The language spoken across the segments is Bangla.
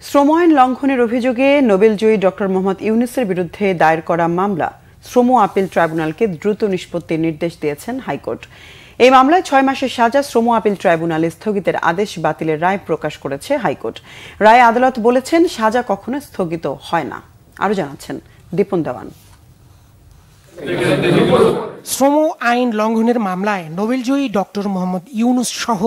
শ্রম আইন লঙ্ঘনের অভিযোগে নোবেলজয়ী ডক্টর মোহাম্মদ ইউনূসের বিরুদ্ধে দায়ের করা মামলা শ্রম আপিল ট্রাইব্যুনালকে দ্রুত নিষ্পত্তির নির্দেশ দিয়েছেন হাইকোর্ট। এই মামলায় 6 মাসের সাজা শ্রম আপিল ট্রাইব্যুনালে স্থগিতের আদেশ বাতিলের রায় প্রকাশ করেছে হাইকোর্ট। রায়ে আদালত বলেছেন সাজা কখনো স্থগিত হয় না। আরো জানাচ্ছেন দীপন দেওয়ান। শ্রম আইন লঙ্ঘনের মামলায় নোবেলজয়ী ডক্টর মোহাম্মদ ইউনূস সহ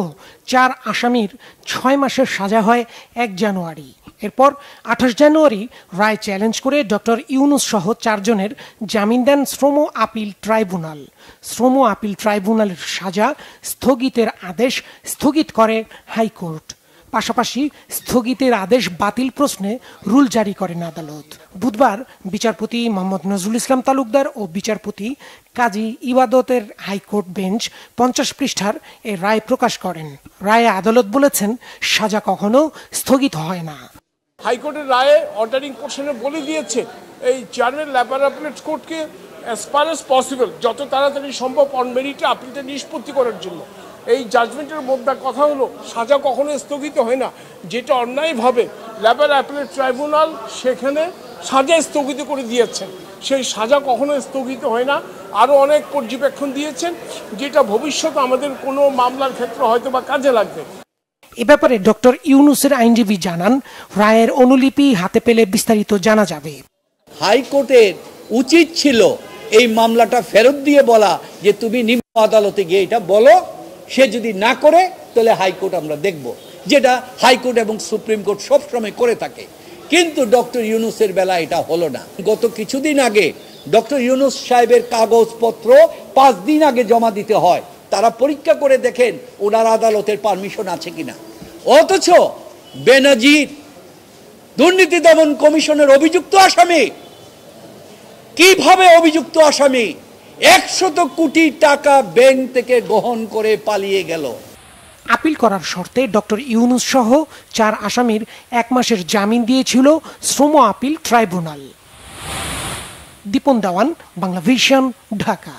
4 আসামির 6 মাসের সাজা হয় 1 জানুয়ারি। এরপর 28 জানুয়ারি রায় চ্যালেঞ্জ করে ডক্টর ইউনূস সহ 4 জনের জামিন দেন শ্রম আপিল ট্রাইব্যুনাল। শ্রম আপিল ট্রাইব্যুনালের সাজা স্থগিতের আদেশ স্থগিত করে হাইকোর্ট। পাশাপাশি স্থগিতের আদেশ বাতিল প্রশ্নে রুল জারি করেন আদালত। বুধবার বিচারপতি মোহাম্মদ নজরুল ইসলাম তালুকদার ও বিচারপতি কাজী ইবাদতের হাইকোর্ট বেঞ্চ 50 পৃষ্ঠার এই রায় প্রকাশ করেন। রায়ে আদালত বলেছেন সাজা কখনো স্থগিত হয় না। হাইকোর্টের রায়ে অর্ডারিং পোর্শনে বলে দিয়েছে এই চেয়ারম্যান লেবার অ্যাপিলেট কোর্টকে অ্যাজ ফার অ্যাজ পসিবল যত তাড়াতাড়ি সম্ভব অন মেরিটে আপিলটা নিষ্পত্তি করার জন্য। এই জাজমেন্টের মধ্যে কথা হলো সাজা কখনো স্থগিত হয় না। যেটা অন্যায়ভাবে লেবার অ্যাপিলেট ট্রাইব্যুনাল সেখানে সাজা স্থগিত করে দিয়েছেন, সেই সাজা কখনো স্থগিত হয় না। আরও অনেক পর্যবেক্ষণ দিয়েছেন যেটা ভবিষ্যতে আমাদের কোনো মামলার ক্ষেত্রে হয়তো বা কাজে লাগবে। এ ব্যাপারে ডক্টর ইউনূসের আইনজীবী জানান, রায়ের অনুলিপি হাতে পেলে বিস্তারিত জানা যাবে। হাইকোর্টের উচিত ছিল এই মামলাটা ফেরত দিয়ে বলা যে তুমি নিম্ন আদালতে গিয়ে এটা বলো। সে যদি না করে তাহলে হাইকোর্ট আমরা দেখব, যেটা হাইকোর্ট এবং সুপ্রিম কোর্ট সবসময় করে থাকে। কিন্তু ডক্টর ইউনূসের বেলা এটা হলো না। গত কিছুদিন আগে ডক্টর ইউনূস সাহেবের কাগজপত্র 5 দিন আগে জমা দিতে হয়। তারা পরীক্ষা করে দেখেন ওনার আদালতের পারমিশন আছে কিনা। অথচ বেনজির দুর্নীতি দমন কমিশনের অভিযুক্ত আসামি, কিভাবে অভিযুক্ত আসামি 100 কোটি টাকা ব্যাংক থেকে গ্রহণ করে পালিয়ে গেল। আপিল করার শর্তে ডক্টর ইউনূস সহ 4 আসামির 1 মাসের জামিন দিয়েছিল শ্রম আপিল ট্রাইব্যুনাল। দীপন দেওয়ান, বাংলা ভিশন, ঢাকা।